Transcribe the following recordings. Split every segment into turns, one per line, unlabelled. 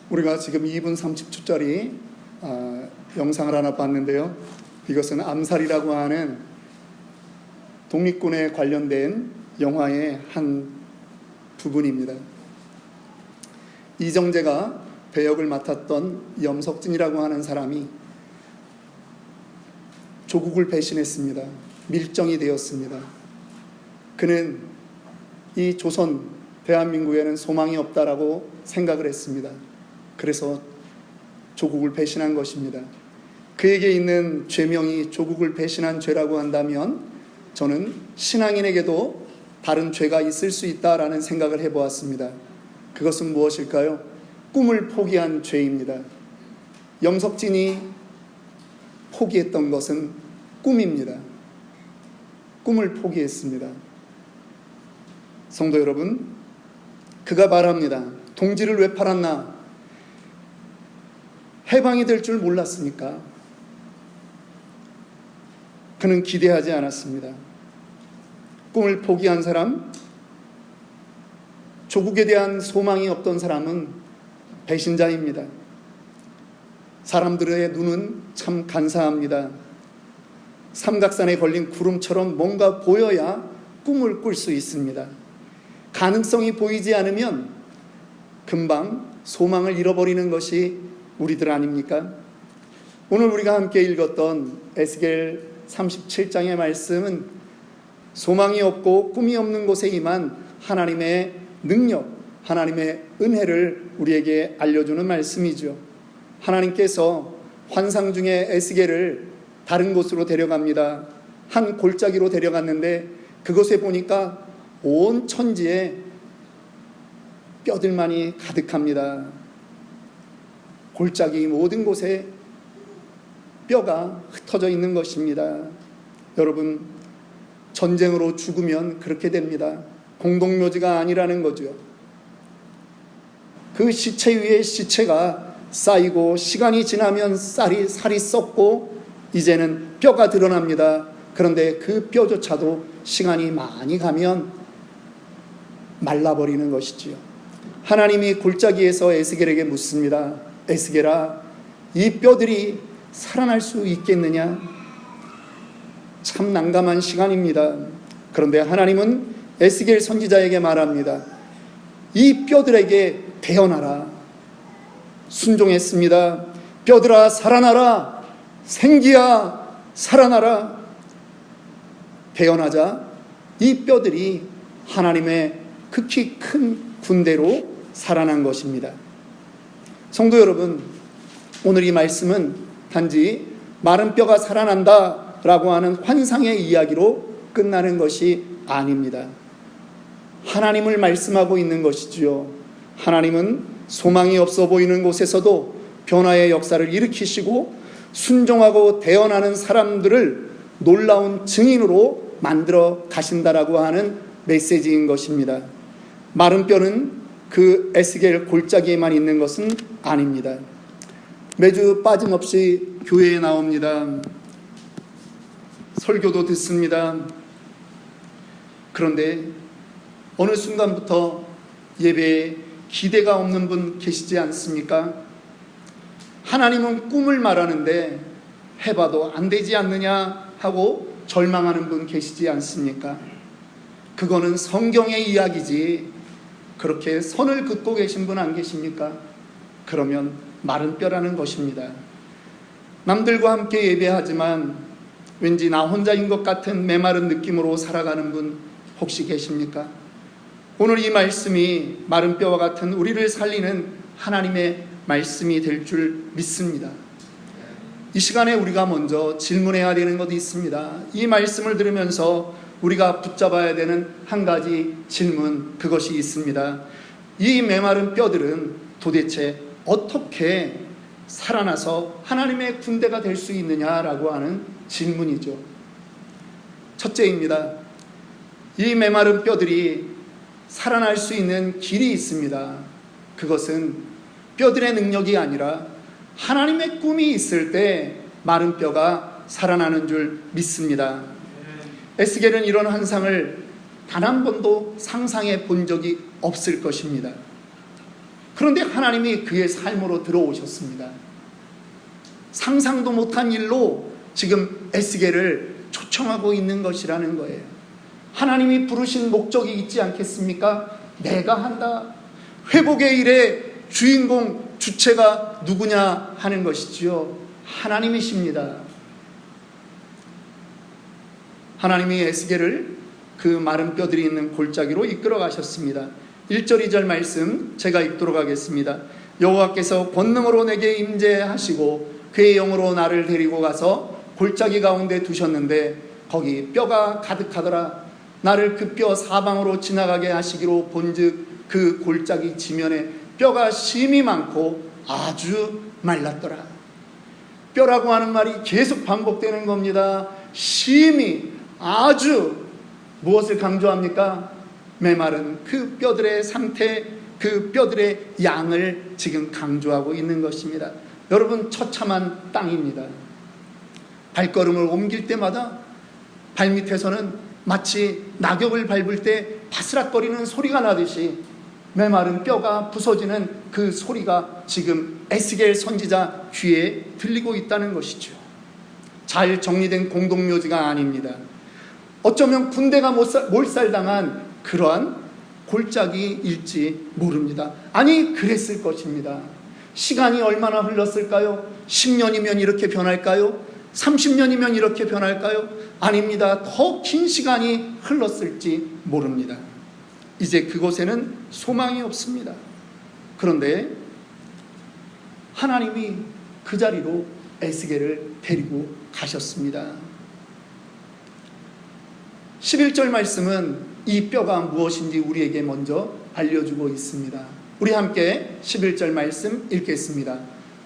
우리가 지금 2분 30초짜리 영상을 하나 봤는데요. 이것은 암살이라고 하는 독립군에 관련된 영화의 한 부분입니다. 이정재가 배역을 맡았던 염석진이라고 하는 사람이 조국을 배신했습니다. 밀정이 되었습니다. 그는 이 조선, 대한민국에는 소망이 없다라고 생각을 했습니다. 그래서 조국을 배신한 것입니다. 그에게 있는 죄명이 조국을 배신한 죄라고 한다면 저는 신앙인에게도 다른 죄가 있을 수 있다라는 생각을 해보았습니다. 그것은 무엇일까요? 꿈을 포기한 죄입니다. 염석진이 포기했던 것은 꿈입니다. 꿈을 포기했습니다. 성도 여러분, 그가 말합니다. 동지를 왜 팔았나? 해방이 될 줄 몰랐습니까? 그는 기대하지 않았습니다. 꿈을 포기한 사람, 조국에 대한 소망이 없던 사람은 배신자입니다. 사람들의 눈은 참 간사합니다. 삼각산에 걸린 구름처럼 뭔가 보여야 꿈을 꿀 수 있습니다. 가능성이 보이지 않으면 금방 소망을 잃어버리는 것이 우리들 아닙니까? 오늘 우리가 함께 읽었던 에스겔 37장의 말씀은 소망이 없고 꿈이 없는 곳에 임한 하나님의 능력, 하나님의 은혜를 우리에게 알려주는 말씀이죠. 하나님께서 환상 중에 에스겔을 다른 곳으로 데려갑니다. 한 골짜기로 데려갔는데 그곳에 보니까 온 천지에 뼈들만이 가득합니다. 골짜기 모든 곳에 뼈가 흩어져 있는 것입니다. 여러분, 전쟁으로 죽으면 그렇게 됩니다. 공동묘지가 아니라는 거죠. 그 시체 위에 시체가 쌓이고 시간이 지나면 살이 썩고 이제는 뼈가 드러납니다. 그런데 그 뼈조차도 시간이 많이 가면 말라버리는 것이지요. 하나님이 골짜기에서 에스겔에게 묻습니다. 에스겔아, 이 뼈들이 살아날 수 있겠느냐? 참 난감한 시간입니다. 그런데 하나님은 에스겔 선지자에게 말합니다. 이 뼈들에게 대언하라. 순종했습니다. 뼈들아 살아나라. 생기야 살아나라. 대언하자 이 뼈들이 하나님의 극히 큰 군대로 살아난 것입니다. 성도 여러분, 오늘 이 말씀은 단지 마른 뼈가 살아난다 라고 하는 환상의 이야기로 끝나는 것이 아닙니다. 하나님을 말씀하고 있는 것이지요. 하나님은 소망이 없어 보이는 곳에서도 변화의 역사를 일으키시고 순종하고 대언하는 사람들을 놀라운 증인으로 만들어 가신다라고 하는 메시지인 것입니다. 마른 뼈는 그 에스겔 골짜기에만 있는 것은 아닙니다. 매주 빠짐없이 교회에 나옵니다. 설교도 듣습니다. 그런데 어느 순간부터 예배에 기대가 없는 분 계시지 않습니까? 하나님은 꿈을 말하는데 해봐도 안 되지 않느냐 하고 절망하는 분 계시지 않습니까? 그거는 성경의 이야기지 그렇게 선을 긋고 계신 분 안 계십니까? 그러면 마른 뼈라는 것입니다. 남들과 함께 예배하지만 왠지 나 혼자인 것 같은 메마른 느낌으로 살아가는 분 혹시 계십니까? 오늘 이 말씀이 마른 뼈와 같은 우리를 살리는 하나님의 말씀이 될 줄 믿습니다. 이 시간에 우리가 먼저 질문해야 되는 것이 있습니다. 이 말씀을 들으면서 우리가 붙잡아야 되는 한 가지 질문, 그것이 있습니다. 이 메마른 뼈들은 도대체 어떻게 살아나서 하나님의 군대가 될 수 있느냐라고 하는 질문이죠. 첫째입니다. 이 메마른 뼈들이 살아날 수 있는 길이 있습니다. 그것은 뼈들의 능력이 아니라 하나님의 꿈이 있을 때 마른 뼈가 살아나는 줄 믿습니다. 에스겔은 이런 환상을 단 한 번도 상상해 본 적이 없을 것입니다. 그런데 하나님이 그의 삶으로 들어오셨습니다. 상상도 못한 일로 지금 에스겔을 초청하고 있는 것이라는 거예요. 하나님이 부르신 목적이 있지 않겠습니까? 내가 한다. 회복의 일의 주인공, 주체가 누구냐 하는 것이지요. 하나님이십니다. 하나님이 에스겔을 그 마른 뼈들이 있는 골짜기로 이끌어 가셨습니다. 1절 2절 말씀 제가 읽도록 하겠습니다. 여호와께서 권능으로 내게 임재하시고 그의 영으로 나를 데리고 가서 골짜기 가운데 두셨는데 거기 뼈가 가득하더라. 나를 그 뼈 사방으로 지나가게 하시기로 본즉 그 골짜기 지면에 뼈가 심이 많고 아주 말랐더라. 뼈라고 하는 말이 계속 반복되는 겁니다. 심이 아주 무엇을 강조합니까? 메마른 그 뼈들의 상태, 그 뼈들의 양을 지금 강조하고 있는 것입니다. 여러분, 처참한 땅입니다. 발걸음을 옮길 때마다 발밑에서는 마치 낙엽을 밟을 때 바스락거리는 소리가 나듯이 메마른 뼈가 부서지는 그 소리가 지금 에스겔 선지자 귀에 들리고 있다는 것이죠. 잘 정리된 공동묘지가 아닙니다. 어쩌면 군대가 몰살당한 그러한 골짜기일지 모릅니다. 아니, 그랬을 것입니다. 시간이 얼마나 흘렀을까요? 10년이면 이렇게 변할까요? 30년이면 이렇게 변할까요? 아닙니다. 더 긴 시간이 흘렀을지 모릅니다. 이제 그곳에는 소망이 없습니다. 그런데 하나님이 그 자리로 에스겔을 데리고 가셨습니다. 11절 말씀은 이 뼈가 무엇인지 우리에게 먼저 알려주고 있습니다. 우리 함께 11절 말씀 읽겠습니다.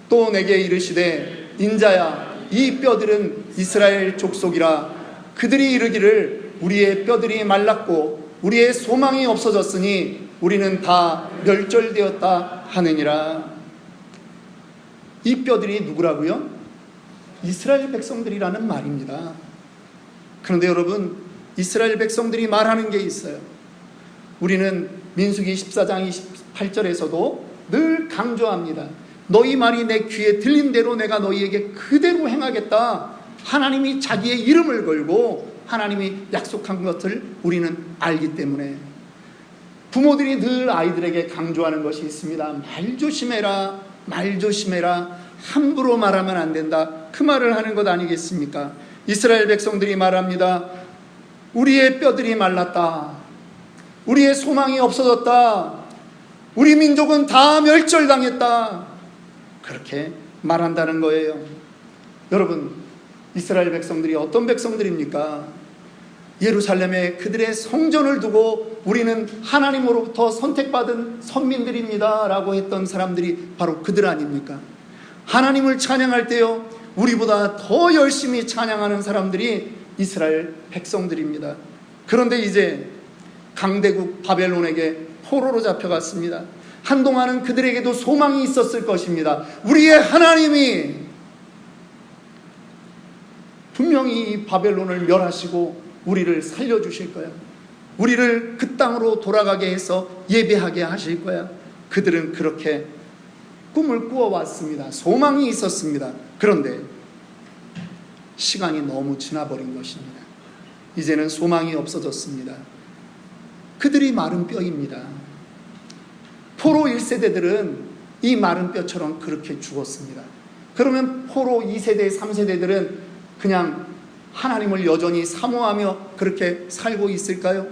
또 내게 이르시되 인자야, 이 뼈들은 이스라엘 족속이라. 그들이 이르기를 우리의 뼈들이 말랐고 우리의 소망이 없어졌으니 우리는 다 멸절되었다 하느니라. 이 뼈들이 누구라고요? 이스라엘 백성들이라는 말입니다. 그런데 여러분, 이스라엘 백성들이 말하는 게 있어요. 우리는 민수기 14장 28절에서도 늘 강조합니다. 너희 말이 내 귀에 들린 대로 내가 너희에게 그대로 행하겠다. 하나님이 자기의 이름을 걸고 하나님이 약속한 것을 우리는 알기 때문에 부모들이 늘 아이들에게 강조하는 것이 있습니다. 말 조심해라, 말 조심해라. 함부로 말하면 안 된다. 그 말을 하는 것 아니겠습니까? 이스라엘 백성들이 말합니다. 우리의 뼈들이 말랐다. 우리의 소망이 없어졌다. 우리 민족은 다 멸절당했다. 그렇게 말한다는 거예요. 여러분, 이스라엘 백성들이 어떤 백성들입니까? 예루살렘에 그들의 성전을 두고 우리는 하나님으로부터 선택받은 선민들입니다 라고 했던 사람들이 바로 그들 아닙니까? 하나님을 찬양할 때요, 우리보다 더 열심히 찬양하는 사람들이 이스라엘 백성들입니다. 그런데 이제 강대국 바벨론에게 포로로 잡혀갔습니다. 한동안은 그들에게도 소망이 있었을 것입니다. 우리의 하나님이 분명히 이 바벨론을 멸하시고 우리를 살려주실 거야. 우리를 그 땅으로 돌아가게 해서 예배하게 하실 거야. 그들은 그렇게 꿈을 꾸어왔습니다. 소망이 있었습니다. 그런데 시간이 너무 지나버린 것입니다. 이제는 소망이 없어졌습니다. 그들이 마른 뼈입니다. 포로 1세대들은 이 마른 뼈처럼 그렇게 죽었습니다. 그러면 포로 2세대, 3세대들은 그냥 하나님을 여전히 사모하며 그렇게 살고 있을까요?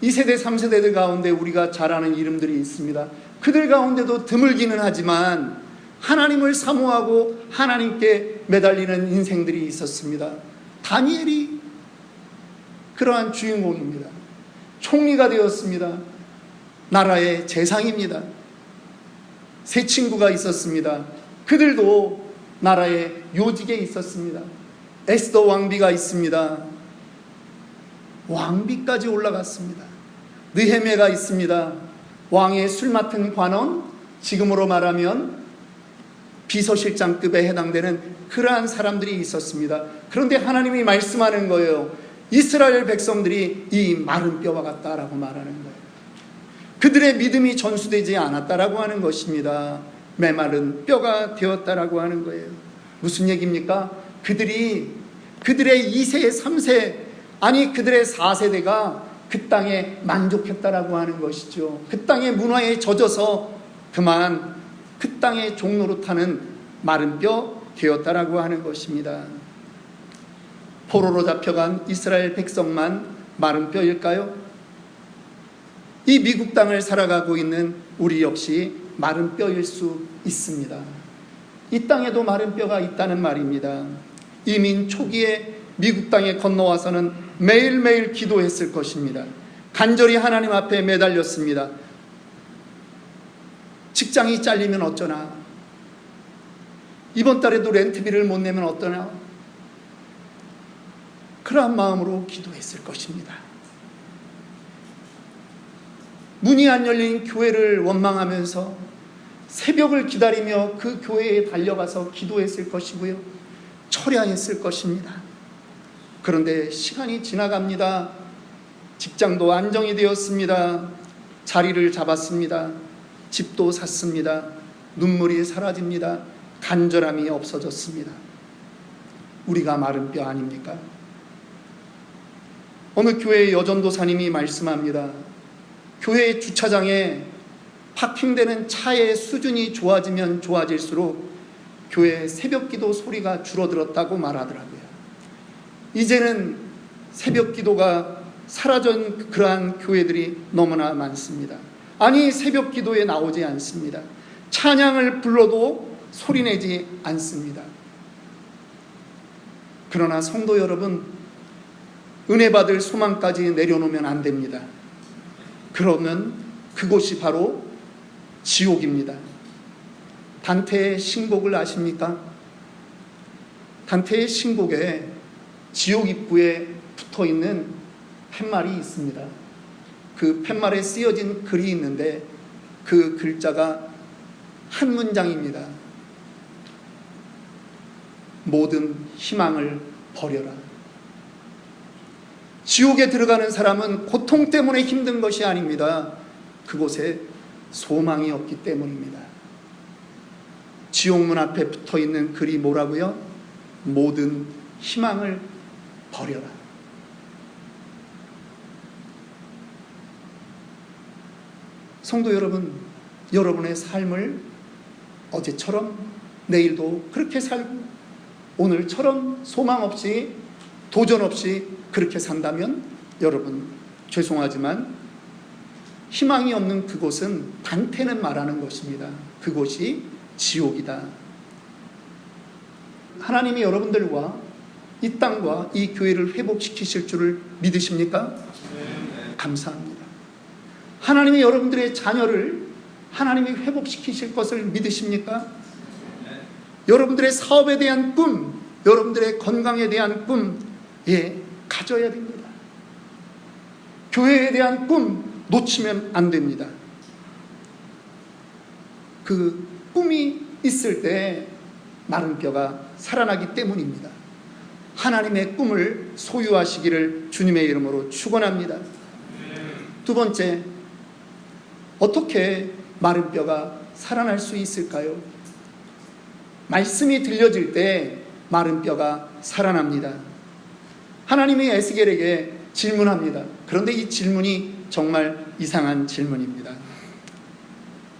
2세대, 3세대들 가운데 우리가 잘 아는 이름들이 있습니다. 그들 가운데도 드물기는 하지만 하나님을 사모하고 하나님께 매달리는 인생들이 있었습니다. 다니엘이 그러한 주인공입니다. 총리가 되었습니다. 나라의 재상입니다. 세 친구가 있었습니다. 그들도 나라의 요직에 있었습니다. 에스더 왕비가 있습니다. 왕비까지 올라갔습니다. 느헤미야가 있습니다. 왕의 술 맡은 관원, 지금으로 말하면 비서실장급에 해당되는 그러한 사람들이 있었습니다. 그런데 하나님이 말씀하는 거예요. 이스라엘 백성들이 이 마른 뼈와 같다라고 말하는 거예요. 그들의 믿음이 전수되지 않았다라고 하는 것입니다. 메마른 뼈가 되었다라고 하는 거예요. 무슨 얘기입니까? 그들의 2세, 3세, 아니 그들의 4세대가 그 땅에 만족했다라고 하는 것이죠. 그 땅의 문화에 젖어서 그만 그 땅의 종로로 타는 마른 뼈 되었다라고 하는 것입니다. 포로로 잡혀간 이스라엘 백성만 마른 뼈일까요? 이 미국 땅을 살아가고 있는 우리 역시 마른 뼈일 수 있습니다. 이 땅에도 마른 뼈가 있다는 말입니다. 이민 초기에 미국 땅에 건너와서는 매일매일 기도했을 것입니다. 간절히 하나님 앞에 매달렸습니다. 직장이 잘리면 어쩌나? 이번 달에도 렌트비를 못 내면 어떠나? 그러한 마음으로 기도했을 것입니다. 문이 안 열린 교회를 원망하면서 새벽을 기다리며 그 교회에 달려가서 기도했을 것이고요. 철야했을 것입니다. 그런데 시간이 지나갑니다. 직장도 안정이 되었습니다. 자리를 잡았습니다. 집도 샀습니다. 눈물이 사라집니다. 간절함이 없어졌습니다. 우리가 마른 뼈 아닙니까? 어느 교회의 여전도사님이 말씀합니다. 교회 주차장에 파킹되는 차의 수준이 좋아지면 좋아질수록 교회 새벽기도 소리가 줄어들었다고 말하더라고요. 이제는 새벽기도가 사라진 그러한 교회들이 너무나 많습니다. 아니 새벽기도에 나오지 않습니다. 찬양을 불러도 소리내지 않습니다. 그러나 성도 여러분, 은혜 받을 소망까지 내려놓으면 안 됩니다. 그러면 그곳이 바로 지옥입니다. 단테의 신곡을 아십니까? 단테의 신곡에 지옥 입구에 붙어있는 팻말이 있습니다. 그 팻말에 쓰여진 글이 있는데 그 글자가 한 문장입니다. 모든 희망을 버려라. 지옥에 들어가는 사람은 고통 때문에 힘든 것이 아닙니다. 그곳에 소망이 없기 때문입니다. 지옥문 앞에 붙어있는 글이 뭐라고요? 모든 희망을 버려라. 성도 여러분, 여러분의 삶을 어제처럼 내일도 그렇게 살고 오늘처럼 소망 없이 도전 없이 그렇게 산다면 여러분 죄송하지만 희망이 없는 그곳은 단테는 말하는 것입니다. 그곳이 지옥이다. 하나님이 여러분들과 이 땅과 이 교회를 회복시키실 줄을 믿으십니까? 감사합니다. 하나님이 여러분들의 자녀를 하나님이 회복시키실 것을 믿으십니까? 여러분들의 사업에 대한 꿈, 여러분들의 건강에 대한 꿈, 가져야 됩니다. 교회에 대한 꿈 놓치면 안 됩니다. 그 꿈이 있을 때 마른 뼈가 살아나기 때문입니다. 하나님의 꿈을 소유하시기를 주님의 이름으로 축원합니다. 두 번째, 어떻게 마른 뼈가 살아날 수 있을까요? 말씀이 들려질 때 마른 뼈가 살아납니다. 하나님이 에스겔에게 질문합니다. 그런데 이 질문이 정말 이상한 질문입니다.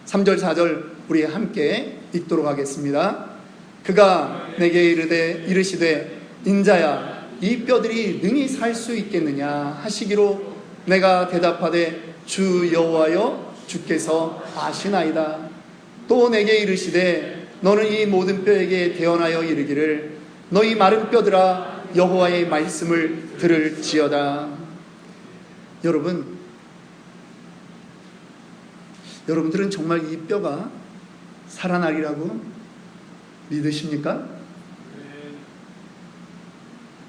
3절 4절 우리 함께 읽도록 하겠습니다. 그가 내게 이르시되 인자야 이 뼈들이 능히 살 수 있겠느냐 하시기로 내가 대답하되 주 여호와여 주께서 아시나이다. 또 내게 이르시되 너는 이 모든 뼈에게 대언하여 이르기를 너희 마른 뼈들아 여호와의 말씀을 들을지어다. 여러분들은 정말 이 뼈가 살아나리라고 믿으십니까?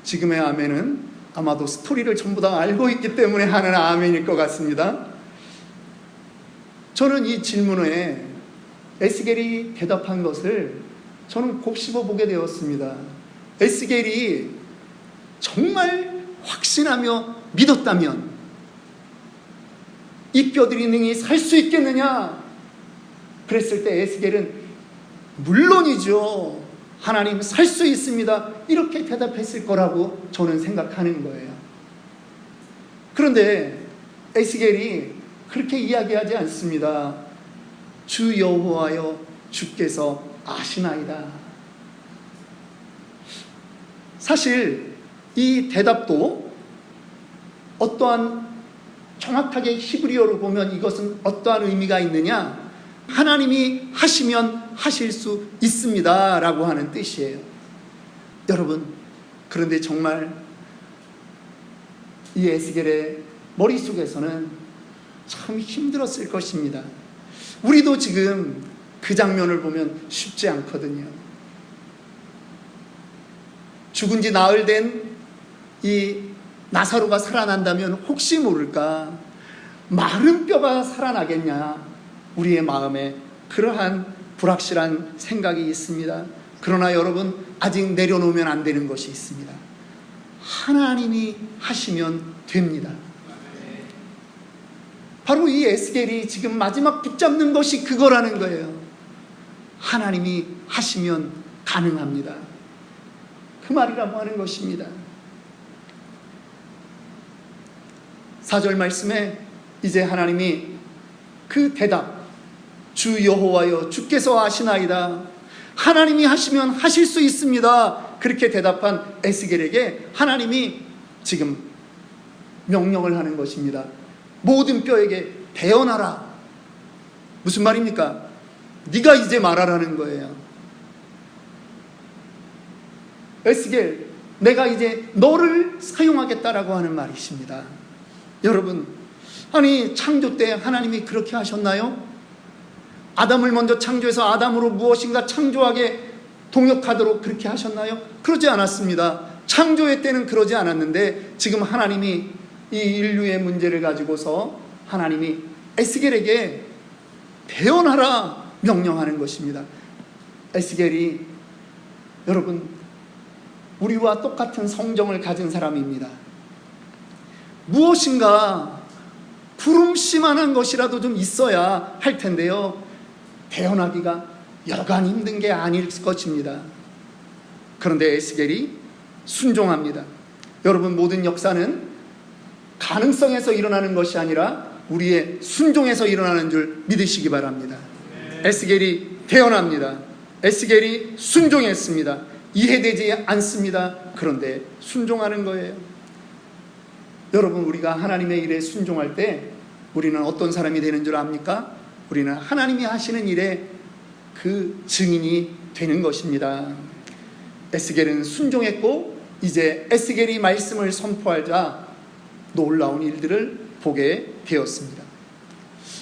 지금의 아멘은 아마도 스토리를 전부 다 알고 있기 때문에 하는 아멘일 것 같습니다. 저는 이 질문에 에스겔이 대답한 것을 저는 곱씹어 보게 되었습니다. 에스겔이 정말 확신하며 믿었다면 이 뼈들이 능히 살 수 있겠느냐? 그랬을 때 에스겔은 물론이죠. 하나님 살 수 있습니다. 이렇게 대답했을 거라고 저는 생각하는 거예요. 그런데 에스겔이 그렇게 이야기하지 않습니다. 주 여호와여 주께서 아시나이다. 사실 이 대답도 어떠한 정확하게 히브리어로 보면 이것은 어떠한 의미가 있느냐? 하나님이 하시면 하실 수 있습니다 라고 하는 뜻이에요. 여러분, 그런데 정말 이 에스겔의 머릿속에서는 참 힘들었을 것입니다. 우리도 지금 그 장면을 보면 쉽지 않거든요. 죽은 지 나흘 된 이 나사로가 살아난다면 혹시 모를까, 마른 뼈가 살아나겠냐, 우리의 마음에 그러한 불확실한 생각이 있습니다. 그러나 여러분, 아직 내려놓으면 안 되는 것이 있습니다. 하나님이 하시면 됩니다. 바로 이 에스겔이 지금 마지막 붙잡는 것이 그거라는 거예요. 하나님이 하시면 가능합니다. 그 말이라고 하는 것입니다. 4절 말씀에 이제 하나님이 그 대답, 주 여호와여 주께서 아시나이다. 하나님이 하시면 하실 수 있습니다. 그렇게 대답한 에스겔에게 하나님이 지금 명령을 하는 것입니다. 모든 뼈에게 대언하라. 무슨 말입니까? 네가 이제 말하라는 거예요. 에스겔, 내가 이제 너를 사용하겠다라고 하는 말이십니다. 여러분, 아니 창조 때 하나님이 그렇게 하셨나요? 아담을 먼저 창조해서 아담으로 무엇인가 창조하게 동역하도록 그렇게 하셨나요? 그러지 않았습니다. 창조의 때는 그러지 않았는데 지금 하나님이 이 인류의 문제를 가지고서 하나님이 에스겔에게 대언하라 명령하는 것입니다. 에스겔이 여러분 우리와 똑같은 성정을 가진 사람입니다. 무엇인가 부름씨만한 것이라도 좀 있어야 할 텐데요, 대언하기가 여간 힘든 게 아닐 것입니다. 그런데 에스겔이 순종합니다. 여러분, 모든 역사는 가능성에서 일어나는 것이 아니라 우리의 순종에서 일어나는 줄 믿으시기 바랍니다. 에스겔이 대언합니다. 에스겔이 순종했습니다. 이해되지 않습니다. 그런데 순종하는 거예요. 여러분, 우리가 하나님의 일에 순종할 때 우리는 어떤 사람이 되는 줄 압니까? 우리는 하나님이 하시는 일에 그 증인이 되는 것입니다. 에스겔은 순종했고 이제 에스겔이 말씀을 선포하자 놀라운 일들을 보게 되었습니다.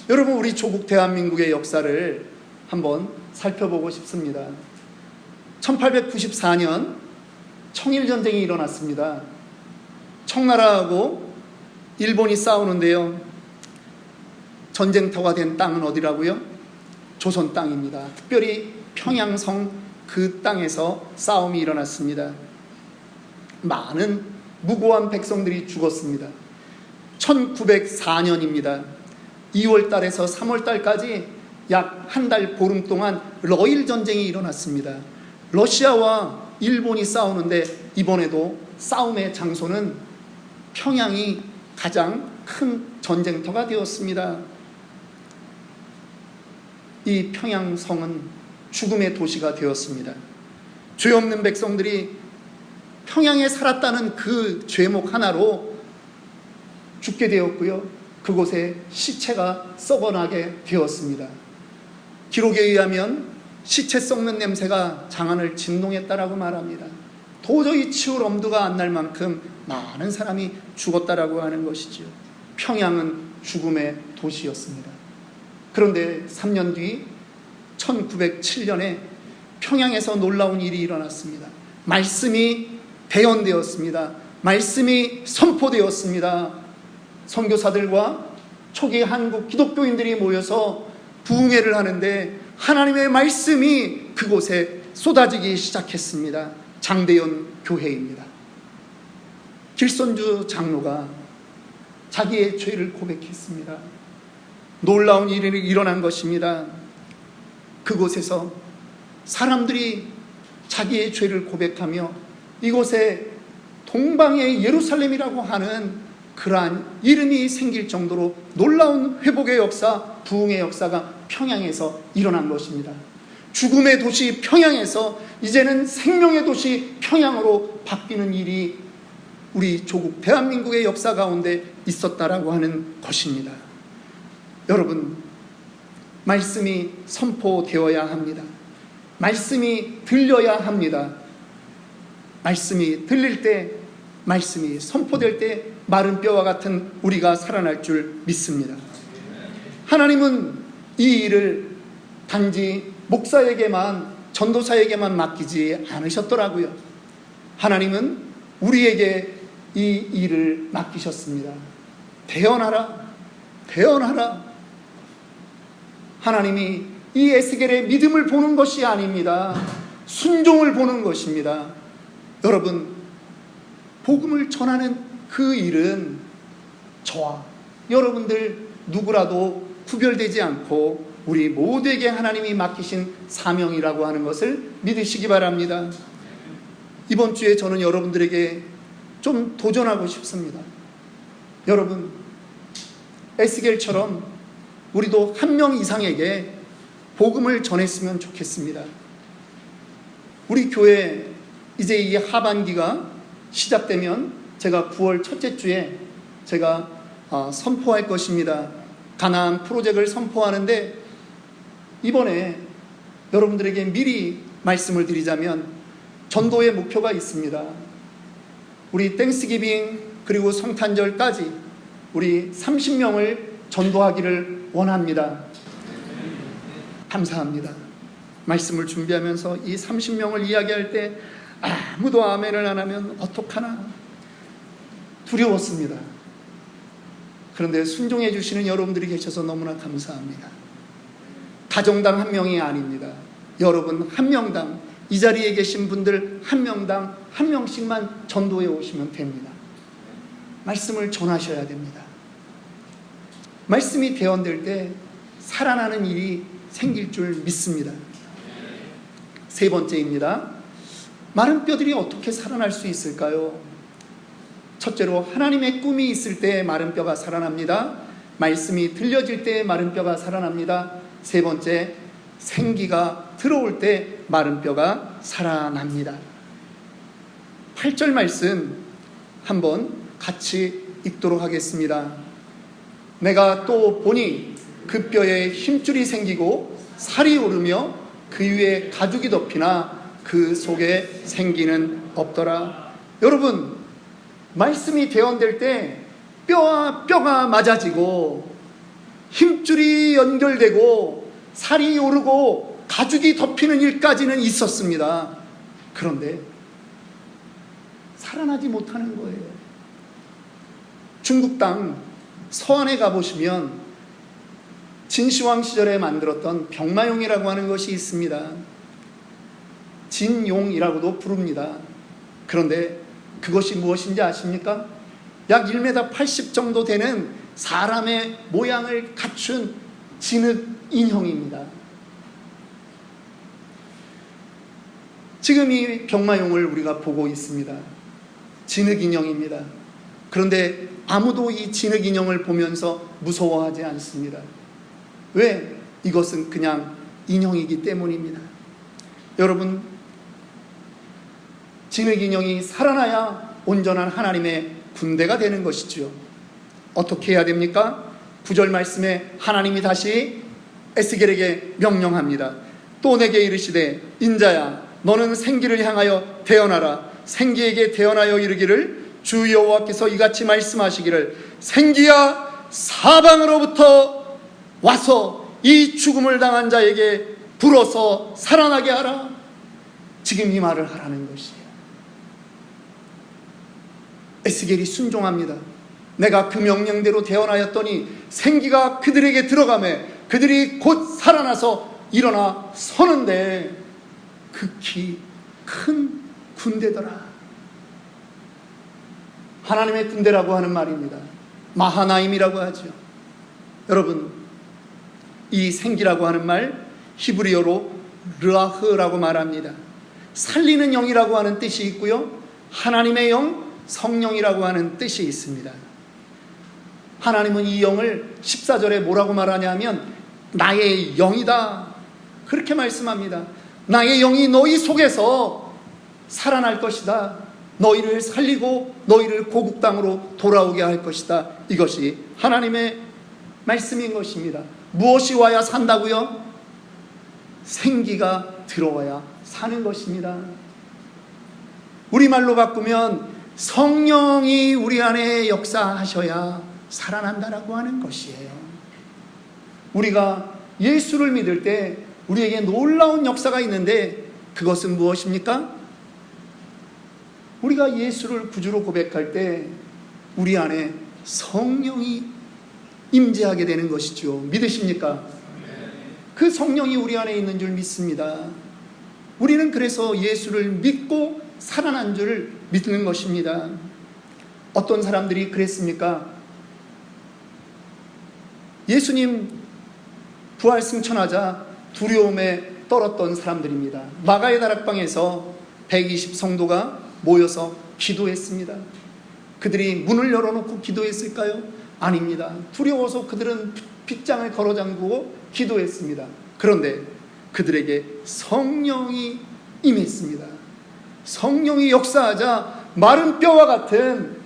여러분, 우리 조국 대한민국의 역사를 한번 살펴보고 싶습니다. 1894년 청일전쟁이 일어났습니다. 청나라하고 일본이 싸우는데요, 전쟁터가 된 땅은 어디라고요? 조선 땅입니다. 특별히 평양성 그 땅에서 싸움이 일어났습니다. 많은 무고한 백성들이 죽었습니다. 1904년입니다. 2월 달에서 3월 달까지 약 한 달 보름 동안 러일 전쟁이 일어났습니다. 러시아와 일본이 싸우는데 이번에도 싸움의 장소는 평양이 가장 큰 전쟁터가 되었습니다. 이 평양성은 죽음의 도시가 되었습니다. 죄 없는 백성들이 평양에 살았다는 그 죄목 하나로 죽게 되었고요, 그곳에 시체가 썩어나게 되었습니다. 기록에 의하면 시체 썩는 냄새가 장안을 진동했다라고 말합니다. 도저히 치울 엄두가 안 날 만큼 많은 사람이 죽었다라고 하는 것이죠. 평양은 죽음의 도시였습니다. 그런데 3년 뒤 1907년에 평양에서 놀라운 일이 일어났습니다. 말씀이 대언되었습니다. 말씀이 선포되었습니다. 선교사들과 초기 한국 기독교인들이 모여서 부흥회를 하는데 하나님의 말씀이 그곳에 쏟아지기 시작했습니다. 장대연 교회입니다. 길선주 장로가 자기의 죄를 고백했습니다. 놀라운 일이 일어난 것입니다. 그곳에서 사람들이 자기의 죄를 고백하며 이곳에 동방의 예루살렘이라고 하는 그러한 이름이 생길 정도로 놀라운 회복의 역사, 부흥의 역사가 평양에서 일어난 것입니다. 죽음의 도시 평양에서 이제는 생명의 도시 평양으로 바뀌는 일이 우리 조국 대한민국의 역사 가운데 있었다라고 하는 것입니다. 여러분, 말씀이 선포되어야 합니다. 말씀이 들려야 합니다. 말씀이 들릴 때, 말씀이 선포될 때 마른 뼈와 같은 우리가 살아날 줄 믿습니다. 하나님은 이 일을 단지 목사에게만, 전도사에게만 맡기지 않으셨더라고요. 하나님은 우리에게 이 일을 맡기셨습니다. 대언하라, 대언하라. 하나님이 이 에스겔의 믿음을 보는 것이 아닙니다. 순종을 보는 것입니다. 여러분, 복음을 전하는 그 일은 저와 여러분들 누구라도 구별되지 않고 우리 모두에게 하나님이 맡기신 사명이라고 하는 것을 믿으시기 바랍니다. 이번 주에 저는 여러분들에게 좀 도전하고 싶습니다. 여러분, 에스겔처럼 우리도 한 명 이상에게 복음을 전했으면 좋겠습니다. 우리 교회 이제 이 하반기가 시작되면 제가 9월 첫째 주에 제가 선포할 것입니다. 가나안 프로젝트를 선포하는데, 이번에 여러분들에게 미리 말씀을 드리자면 전도의 목표가 있습니다. 우리 땡스기빙 그리고 성탄절까지 우리 30명을 전도하기를 원합니다. 감사합니다. 말씀을 준비하면서 이 30명을 이야기할 때 아무도 아멘을 안 하면 어떡하나 두려웠습니다. 그런데 순종해 주시는 여러분들이 계셔서 너무나 감사합니다. 가정당 한 명이 아닙니다. 여러분 한 명당, 이 자리에 계신 분들 한 명당 한 명씩만 전도해 오시면 됩니다. 말씀을 전하셔야 됩니다. 말씀이 대언될 때 살아나는 일이 생길 줄 믿습니다. 세 번째입니다. 마른 뼈들이 어떻게 살아날 수 있을까요? 첫째로 하나님의 꿈이 있을 때 마른 뼈가 살아납니다. 말씀이 들려질 때 마른 뼈가 살아납니다. 세 번째, 생기가 들어올 때 마른 뼈가 살아납니다. 8절 말씀 한번 같이 읽도록 하겠습니다. 내가 또 보니 그 뼈에 힘줄이 생기고 살이 오르며 그 위에 가죽이 덮이나 그 속에 생기는 없더라. 여러분, 말씀이 대언될 때 뼈와 뼈가 맞아지고 힘줄이 연결되고 살이 오르고 가죽이 덮이는 일까지는 있었습니다. 그런데 살아나지 못하는 거예요. 중국 땅 서안에 가보시면 진시황 시절에 만들었던 병마용이라고 하는 것이 있습니다. 진용이라고도 부릅니다. 그런데 그것이 무엇인지 아십니까? 약 1m 80 정도 되는 사람의 모양을 갖춘 진흙 인형입니다. 지금 이 병마용을 우리가 보고 있습니다. 진흙 인형입니다. 그런데 아무도 이 진흙 인형을 보면서 무서워하지 않습니다. 왜? 이것은 그냥 인형이기 때문입니다. 여러분, 진흙 인형이 살아나야 온전한 하나님의 군대가 되는 것이죠. 어떻게 해야 됩니까? 9절 말씀에 하나님이 다시 에스겔에게 명령합니다. 또 내게 이르시되 인자야 너는 생기를 향하여 대언하라. 생기에게 대언하여 이르기를 주 여호와께서 이같이 말씀하시기를 생기야 사방으로부터 와서 이 죽음을 당한 자에게 불어서 살아나게 하라. 지금 이 말을 하라는 것이에요. 에스겔이 순종합니다. 내가 그 명령대로 대언하였더니 생기가 그들에게 들어가매 그들이 곧 살아나서 일어나 서는데 극히 큰 군대더라. 하나님의 군대라고 하는 말입니다. 마하나임이라고 하죠. 여러분, 이 생기라고 하는 말 히브리어로 르아흐라고 말합니다. 살리는 영이라고 하는 뜻이 있고요, 하나님의 영, 성령이라고 하는 뜻이 있습니다. 하나님은 이 영을 14절에 뭐라고 말하냐면 나의 영이다, 그렇게 말씀합니다. 나의 영이 너희 속에서 살아날 것이다. 너희를 살리고 너희를 고국 땅으로 돌아오게 할 것이다. 이것이 하나님의 말씀인 것입니다. 무엇이 와야 산다고요? 생기가 들어와야 사는 것입니다. 우리말로 바꾸면 성령이 우리 안에 역사하셔야 살아난다라고 하는 것이에요. 우리가 예수를 믿을 때 우리에게 놀라운 역사가 있는데 그것은 무엇입니까? 우리가 예수를 구주로 고백할 때 우리 안에 성령이 임재하게 되는 것이죠. 믿으십니까? 그 성령이 우리 안에 있는 줄 믿습니다. 우리는 그래서 예수를 믿고 살아난 줄 믿는 것입니다. 어떤 사람들이 그랬습니까? 예수님 부활 승천하자 두려움에 떨었던 사람들입니다. 마가의 다락방에서 120 성도가 모여서 기도했습니다. 그들이 문을 열어놓고 기도했을까요? 아닙니다. 두려워서 그들은 빗장을 걸어 잠그고 기도했습니다. 그런데 그들에게 성령이 임했습니다. 성령이 역사하자 마른 뼈와 같은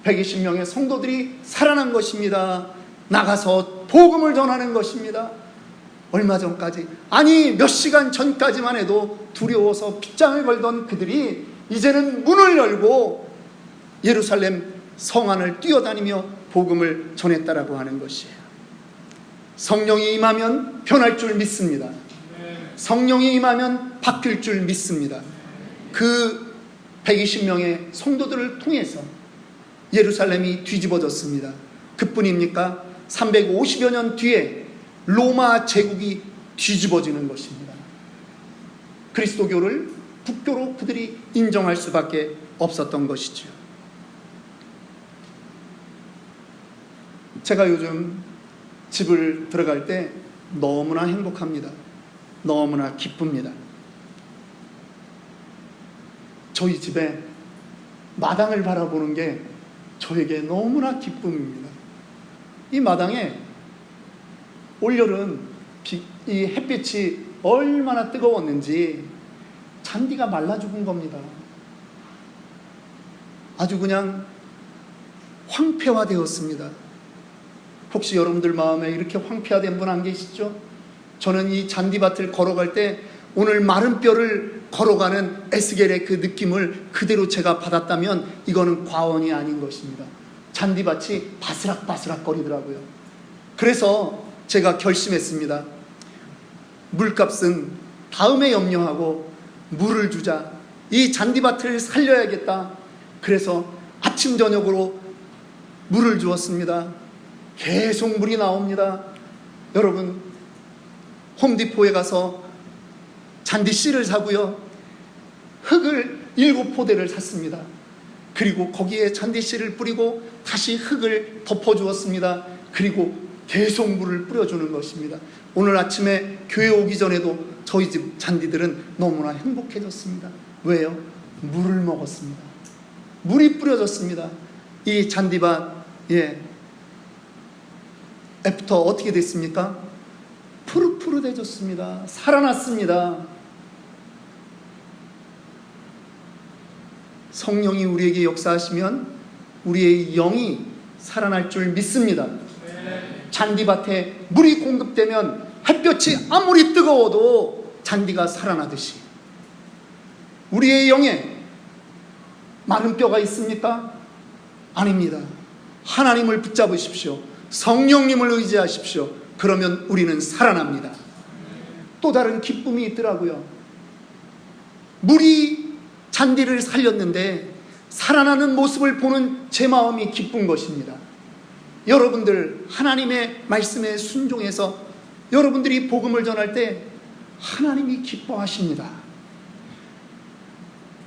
120명의 성도들이 살아난 것입니다. 나가서 복음을 전하는 것입니다. 얼마 전까지, 아니 몇 시간 전까지만 해도 두려워서 빗장을 걸던 그들이 이제는 문을 열고 예루살렘 성안을 뛰어다니며 복음을 전했다라고 하는 것이에요. 성령이 임하면 변할 줄 믿습니다. 성령이 임하면 바뀔 줄 믿습니다. 그 120명의 성도들을 통해서 예루살렘이 뒤집어졌습니다. 그뿐입니까? 350여 년 뒤에 로마 제국이 뒤집어지는 것입니다. 그리스도교를 국교로 그들이 인정할 수밖에 없었던 것이죠. 제가 요즘 집을 들어갈 때 너무나 행복합니다. 너무나 기쁩니다. 저희 집에 마당을 바라보는 게 저에게 너무나 기쁨입니다. 이 마당에 올여름 이 햇빛이 얼마나 뜨거웠는지 잔디가 말라 죽은 겁니다. 아주 그냥 황폐화되었습니다. 혹시 여러분들 마음에 이렇게 황폐화된 분 안 계시죠? 저는 이 잔디밭을 걸어갈 때 오늘 마른 뼈를 걸어가는 에스겔의 그 느낌을 그대로 제가 받았다면 이거는 과언이 아닌 것입니다. 잔디밭이 바스락바스락 거리더라고요. 그래서 제가 결심했습니다. 물값은 다음에 염려하고 물을 주자. 이 잔디밭을 살려야겠다. 그래서 아침 저녁으로 물을 주었습니다. 계속 물이 나옵니다. 여러분, 홈디포에 가서 잔디씨를 사고요, 흙을 7포대를 샀습니다. 그리고 거기에 잔디씨를 뿌리고 다시 흙을 덮어주었습니다. 그리고 계속 물을 뿌려주는 것입니다. 오늘 아침에 교회 오기 전에도 저희 집 잔디들은 너무나 행복해졌습니다. 왜요? 물을 먹었습니다. 물이 뿌려졌습니다. 이 잔디밭, 애프터 어떻게 됐습니까? 푸릇푸릇해졌습니다. 살아났습니다. 성령이 우리에게 역사하시면 우리의 영이 살아날 줄 믿습니다. 잔디밭에 물이 공급되면 햇볕이 아무리 뜨거워도 잔디가 살아나듯이 우리의 영에 마른 뼈가 있습니까? 아닙니다. 하나님을 붙잡으십시오. 성령님을 의지하십시오. 그러면 우리는 살아납니다. 또 다른 기쁨이 있더라고요. 물이 잔디를 살렸는데 살아나는 모습을 보는 제 마음이 기쁜 것입니다. 여러분들 하나님의 말씀에 순종해서 여러분들이 복음을 전할 때 하나님이 기뻐하십니다.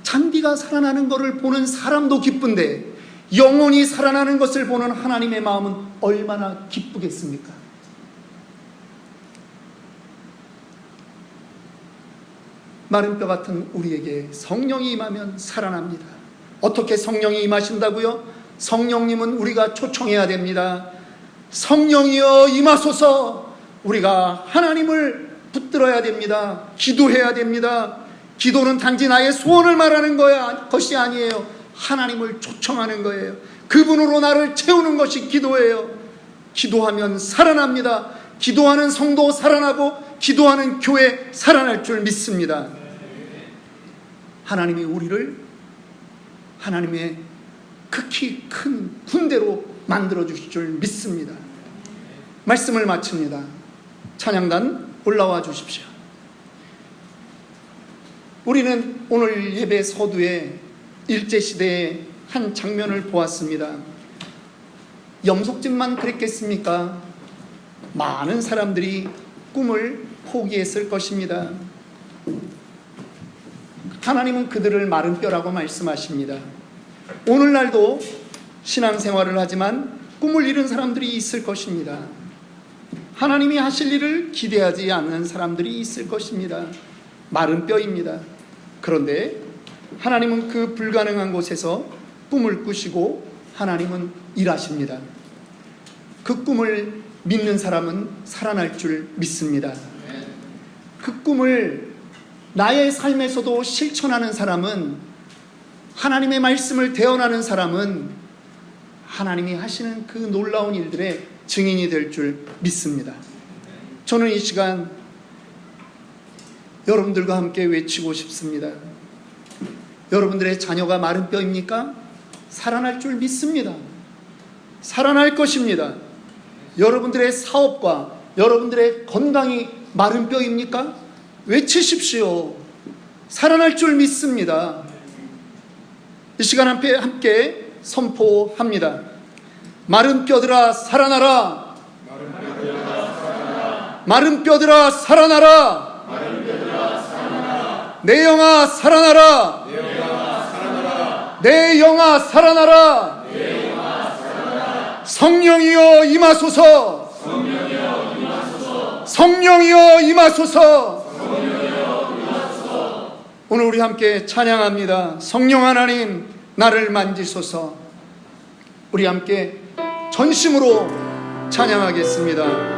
잔디가 살아나는 것을 보는 사람도 기쁜데 영혼이 살아나는 것을 보는 하나님의 마음은 얼마나 기쁘겠습니까? 마른 뼈 같은 우리에게 성령이 임하면 살아납니다. 어떻게 성령이 임하신다고요? 성령님은 우리가 초청해야 됩니다. 성령이여 임하소서. 우리가 하나님을 붙들어야 됩니다. 기도해야 됩니다. 기도는 단지 나의 소원을 말하는 것이 아니에요. 하나님을 초청하는 거예요. 그분으로 나를 채우는 것이 기도예요. 기도하면 살아납니다. 기도하는 성도 살아나고 기도하는 교회 살아날 줄 믿습니다. 하나님이 우리를 하나님의 극히 큰 군대로 만들어 주실 줄 믿습니다. 말씀을 마칩니다. 찬양단 올라와 주십시오. 우리는 오늘 예배 서두에 일제시대의 한 장면을 보았습니다. 염석진만 그랬겠습니까? 많은 사람들이 꿈을 포기했을 것입니다. 하나님은 그들을 마른 뼈라고 말씀하십니다. 오늘날도 신앙생활을 하지만 꿈을 이룬 사람들이 있을 것입니다. 하나님이 하실 일을 기대하지 않는 사람들이 있을 것입니다. 마른 뼈입니다. 그런데 하나님은 그 불가능한 곳에서 꿈을 꾸시고 하나님은 일하십니다. 그 꿈을 믿는 사람은 살아날 줄 믿습니다. 그 꿈을 나의 삶에서도 실천하는 사람은, 하나님의 말씀을 대언하는 사람은 하나님이 하시는 그 놀라운 일들의 증인이 될 줄 믿습니다. 저는 이 시간 여러분들과 함께 외치고 싶습니다. 여러분들의 자녀가 마른 뼈입니까? 살아날 줄 믿습니다. 살아날 것입니다. 여러분들의 사업과 여러분들의 건강이 마른 뼈입니까? 외치십시오. 살아날 줄 믿습니다. 이 시간 함께 선포합니다. 마른 뼈들아 살아나라. 마른 뼈들아 살아나라. 내 영아 살아나라. 내 영아 살아나라. 성령이여 임하소서. 성령이여 임하소서. 오늘 우리 함께 찬양합니다. 성령 하나님 나를 만지소서. 우리 함께 전심으로 찬양하겠습니다.